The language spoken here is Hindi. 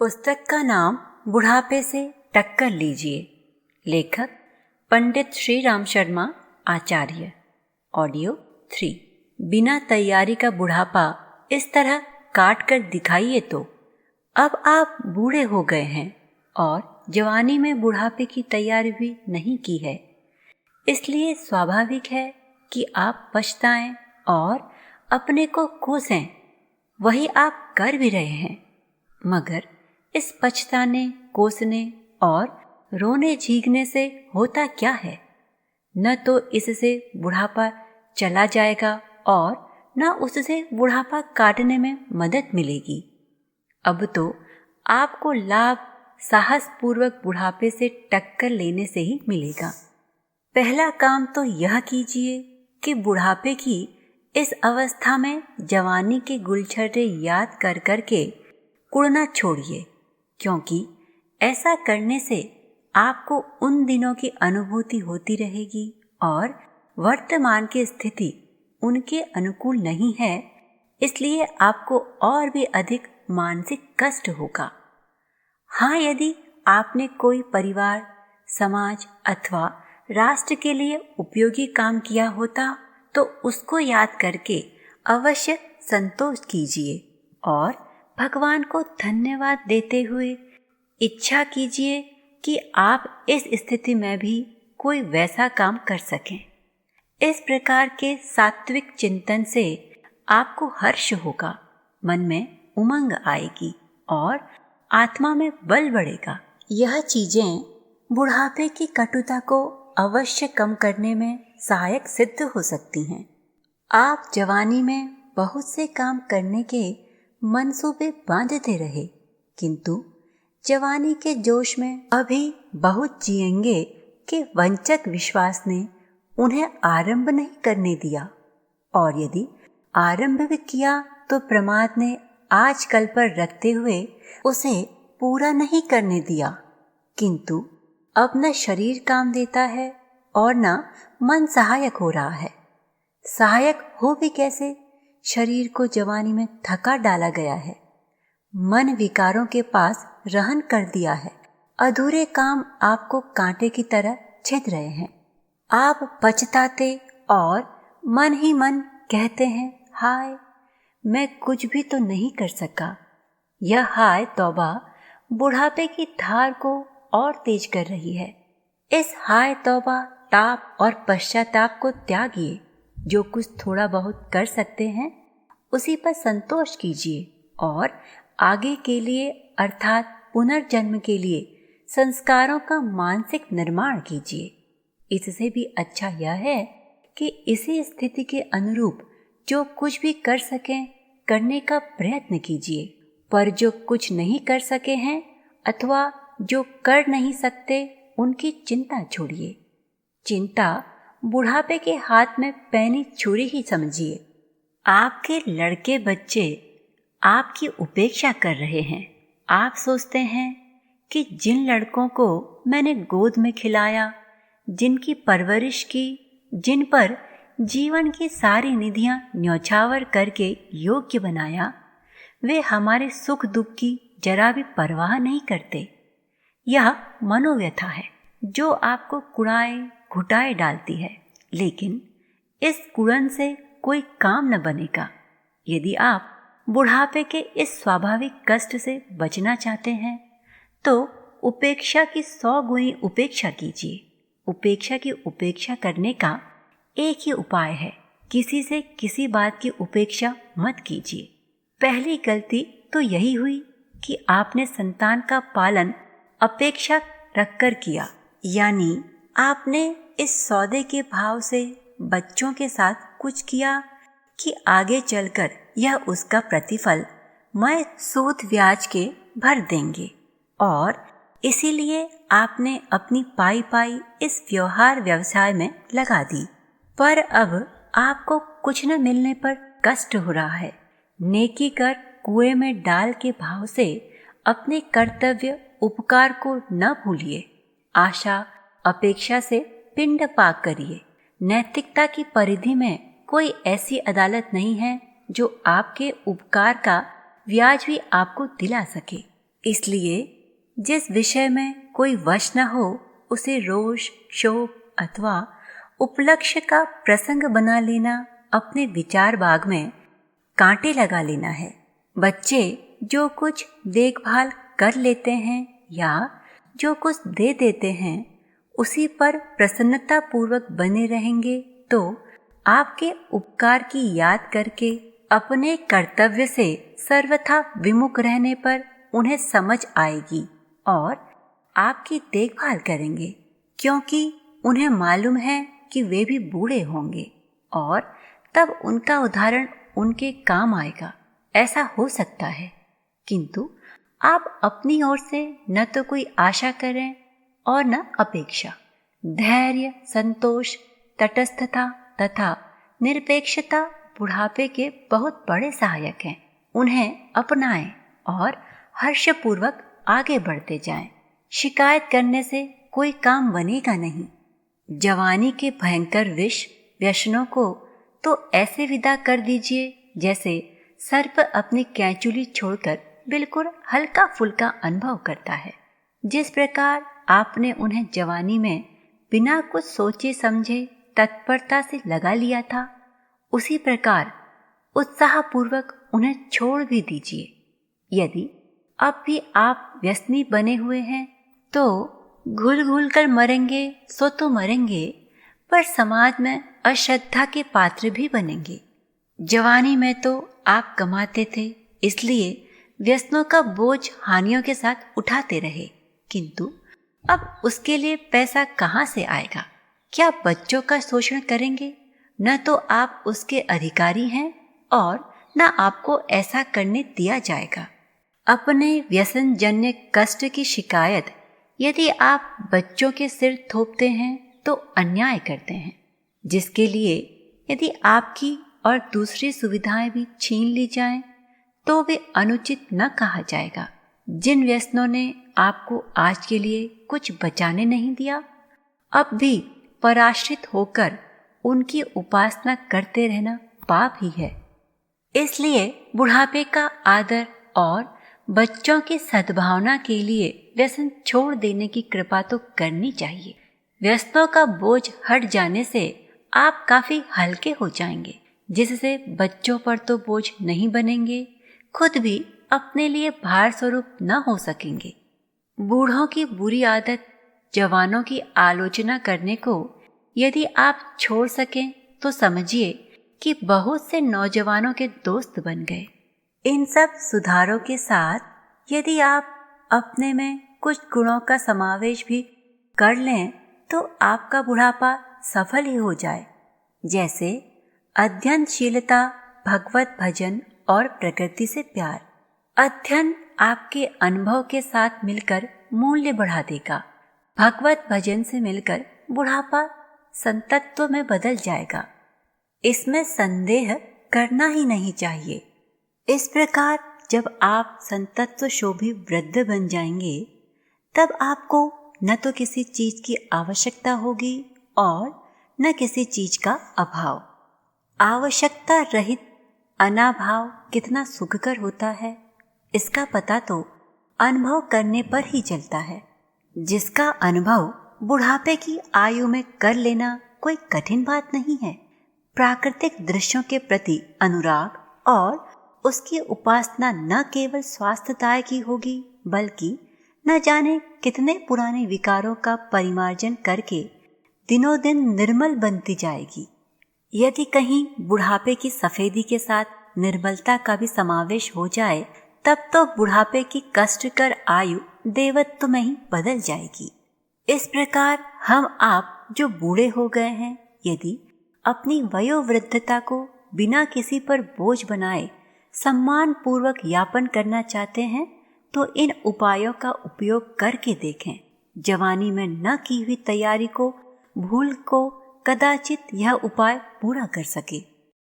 पुस्तक का नाम बुढ़ापे से टक्कर लीजिए। लेखक पंडित श्री राम शर्मा आचार्य। ऑडियो 3। बिना तैयारी का बुढ़ापा इस तरह काट कर दिखाइए तो अब आप बूढ़े हो गए हैं और जवानी में बुढ़ापे की तैयारी भी नहीं की है, इसलिए स्वाभाविक है कि आप पछताएं और अपने को कोसें। वही आप कर भी रहे हैं, मगर इस पछताने, कोसने और रोने झींकने से होता क्या है? न तो इससे बुढ़ापा चला जाएगा और न उससे बुढ़ापा काटने में मदद मिलेगी। अब तो आपको लाभ साहसपूर्वक बुढ़ापे से टक्कर लेने से ही मिलेगा। पहला काम तो यह कीजिए कि बुढ़ापे की इस अवस्था में जवानी के गुलछर्रे याद कर कर के कुड़ना छोड़िए, क्योंकि ऐसा करने से आपको उन दिनों की अनुभूति होती रहेगी और वर्तमान की स्थिति उनके अनुकूल नहीं है, इसलिए आपको और भी अधिक मानसिक कष्ट होगा। हाँ, यदि आपने कोई परिवार, समाज अथवा राष्ट्र के लिए उपयोगी काम किया होता तो उसको याद करके अवश्य संतोष कीजिए और भगवान को धन्यवाद देते हुए इच्छा कीजिए कि आप इस स्थिति में भी कोई वैसा काम कर सकें। इस प्रकार के सात्विक चिंतन से आपको हर्ष होगा, मन में उमंग आएगी और आत्मा में बल बढ़ेगा। यह चीजें बुढ़ापे की कटुता को अवश्य कम करने में सहायक सिद्ध हो सकती हैं। आप जवानी में बहुत से काम करने के मनसूबे बांधते रहे, किंतु जवानी के जोश में अभी बहुत जिएंगे कि वंचक विश्वास ने उन्हें आरंभ नहीं करने दिया, और यदि आरंभ भी किया तो प्रमाद ने आज कल पर रखते हुए उसे पूरा नहीं करने दिया। किंतु अब न शरीर काम देता है और न मन सहायक हो रहा है। सहायक हो भी कैसे? शरीर को जवानी में थका डाला गया है, मन विकारों के पास रहन कर दिया है, अधूरे काम आपको कांटे की तरह छिद रहे हैं। आप पछताते और मन ही मन कहते हैं, हाय मैं कुछ भी तो नहीं कर सका। यह हाय तौबा बुढ़ापे की धार को और तेज कर रही है। इस हाय तौबा, ताप और पश्चाताप को त्यागिए। जो कुछ थोड़ा बहुत कर सकते हैं उसी पर संतोष कीजिए और आगे के लिए अर्थात पुनर्जन्म के लिए संस्कारों का मानसिक निर्माण कीजिए। इससे भी अच्छा यह है कि इसी स्थिति के अनुरूप जो कुछ भी कर सकें करने का प्रयत्न कीजिए, पर जो कुछ नहीं कर सके हैं अथवा जो कर नहीं सकते उनकी चिंता छोड़िए। चिंता बुढ़ापे के हाथ में पैनी छुरी ही समझिए। आपके लड़के बच्चे आपकी उपेक्षा कर रहे हैं। आप सोचते हैं कि जिन लड़कों को मैंने गोद में खिलाया, जिनकी परवरिश की, जिन पर जीवन की सारी निधियां न्यौछावर करके योग्य बनाया, वे हमारे सुख दुख की जरा भी परवाह नहीं करते। यह मनोव्यथा है जो आपको कुड़ाए घुटाए डालती है, लेकिन इस कुड़न से कोई काम न बनेगा। यदि आप बुढ़ापे के इस स्वाभाविक कष्ट से बचना चाहते हैं तो उपेक्षा की 100 गुनी उपेक्षा कीजिए। उपेक्षा की उपेक्षा करने का एक ही उपाय है, किसी से किसी बात की उपेक्षा मत कीजिए। पहली गलती तो यही हुई कि आपने संतान का पालन अपेक्षा रखकर किया, यानी आपने इस सौदे के भाव से बच्चों के साथ कुछ किया कि आगे चलकर यह उसका प्रतिफल मैं सूद ब्याज के भर देंगे, और इसीलिए आपने अपनी पाई पाई इस व्यवहार व्यवसाय में लगा दी। पर अब आपको कुछ न मिलने पर कष्ट हो रहा है। नेकी कर कुएं में डाल के भाव से अपने कर्तव्य उपकार को न भूलिए। आशा अपेक्षा से पिंड पाक करिए। नैतिकता की परिधि में कोई ऐसी अदालत नहीं है जो आपके उपकार का ब्याज भी आपको दिला सके। इसलिए जिस विषय में कोई वश न हो उसे रोष, शोक अथवा उपलक्ष्य का प्रसंग बना लेना अपने विचार बाग में कांटे लगा लेना है। बच्चे जो कुछ देखभाल कर लेते हैं या जो कुछ दे देते हैं उसी पर प्रसन्नता पूर्वक बने रहेंगे तो आपके उपकार की याद करके अपने कर्तव्य से सर्वथा विमुख रहने पर उन्हें समझ आएगी और आपकी देखभाल करेंगे, क्योंकि उन्हें मालूम है कि वे भी बूढ़े होंगे और तब उनका उदाहरण उनके काम आएगा। ऐसा हो सकता है, किंतु आप अपनी ओर से न तो कोई आशा करें और न अपेक्षा। धैर्य, संतोष, तटस्थता तथा निरपेक्षता बुढ़ापे के बहुत बड़े सहायक हैं। उन्हें अपनाएं और हर्षपूर्वक आगे बढ़ते जाएं। शिकायत करने से कोई काम बनेगा नहीं। जवानी के भयंकर विष व्यसनों को तो ऐसे विदा कर दीजिए जैसे सर्प अपनी कैंचुली छोड़कर बिल्कुल हल्का फुल्का अनुभव करता है। जिस प्रकार आपने उन्हें जवानी में बिना कुछ सोचे समझे तत्परता से लगा लिया था, उसी प्रकार उत्साहपूर्वक उन्हें छोड़ भी दीजिए। यदि अब भी आप व्यसनी बने हुए हैं तो घुल घुल कर मरेंगे सो तो मरेंगे, पर समाज में अश्रद्धा के पात्र भी बनेंगे। जवानी में तो आप कमाते थे, इसलिए व्यसनों का बोझ हानियों के साथ उठाते रहे, किंतु अब उसके लिए पैसा कहाँ से आएगा? क्या बच्चों का शोषण करेंगे? न तो आप उसके अधिकारी हैं और न आपको ऐसा करने दिया जाएगा। अपने व्यसन जन्य कष्ट की शिकायत यदि आप बच्चों के सिर थोपते हैं तो अन्याय करते हैं, जिसके लिए यदि आपकी और दूसरी सुविधाएं भी छीन ली जाएं तो वे अनुचित न कहा जाएगा। जिन व्यसनों ने आपको आज के लिए कुछ बचाने नहीं दिया, अब भी पराश्रित होकर उनकी उपासना करते रहना पाप ही है। इसलिए बुढ़ापे का आदर और बच्चों की सद्भावना के लिए व्यसन छोड़ देने की कृपा तो करनी चाहिए। व्यसनों का बोझ हट जाने से आप काफी हल्के हो जाएंगे, जिससे बच्चों पर तो बोझ नहीं बनेंगे, खुद भी अपने लिए भार स्वरूप न हो सकेंगे। बूढ़ों की बुरी आदत जवानों की आलोचना करने को यदि आप छोड़ सकें तो समझिए कि बहुत से नौजवानों के दोस्त बन गए। इन सब सुधारों के साथ यदि आप अपने में कुछ गुणों का समावेश भी कर लें तो आपका बुढ़ापा सफल ही हो जाए, जैसे अध्ययनशीलता, भगवत भजन और प्रकृति से प्यार। अध्ययन आपके अनुभव के साथ मिलकर मूल्य बढ़ा देगा। भगवत भजन से मिलकर बुढ़ापा संतत्व में बदल जाएगा। इसमें संदेह करना ही नहीं चाहिए। इस प्रकार जब आप संतत्व शोभी वृद्ध बन जाएंगे तब आपको न तो किसी चीज की आवश्यकता होगी और न किसी चीज का अभाव। आवश्यकता रहित अनाभाव कितना सुखकर होता है, इसका पता तो अनुभव करने पर ही चलता है। जिसका अनुभव बुढ़ापे की आयु में कर लेना कोई कठिन बात नहीं है। प्राकृतिक दृश्यों के प्रति अनुराग और उसकी उपासना न केवल स्वास्थ्यदायक ही होगी, बल्कि न जाने कितने पुराने विकारों का परिमार्जन करके दिनों दिन निर्मल बनती जाएगी। यदि कहीं बुढ़ापे की सफेदी के साथ निर्मलता का भी समावेश हो जाए तब तो बुढ़ापे की कष्टकर आयु देवत्व में ही बदल जाएगी। इस प्रकार हम आप जो बूढ़े हो गए हैं, यदि अपनी वयोवृद्धता को बिना किसी पर बोझ बनाए सम्मान पूर्वक यापन करना चाहते हैं तो इन उपायों का उपयोग करके देखें। जवानी में न की हुई तैयारी को भूल को कदाचित यह उपाय पूरा कर सके।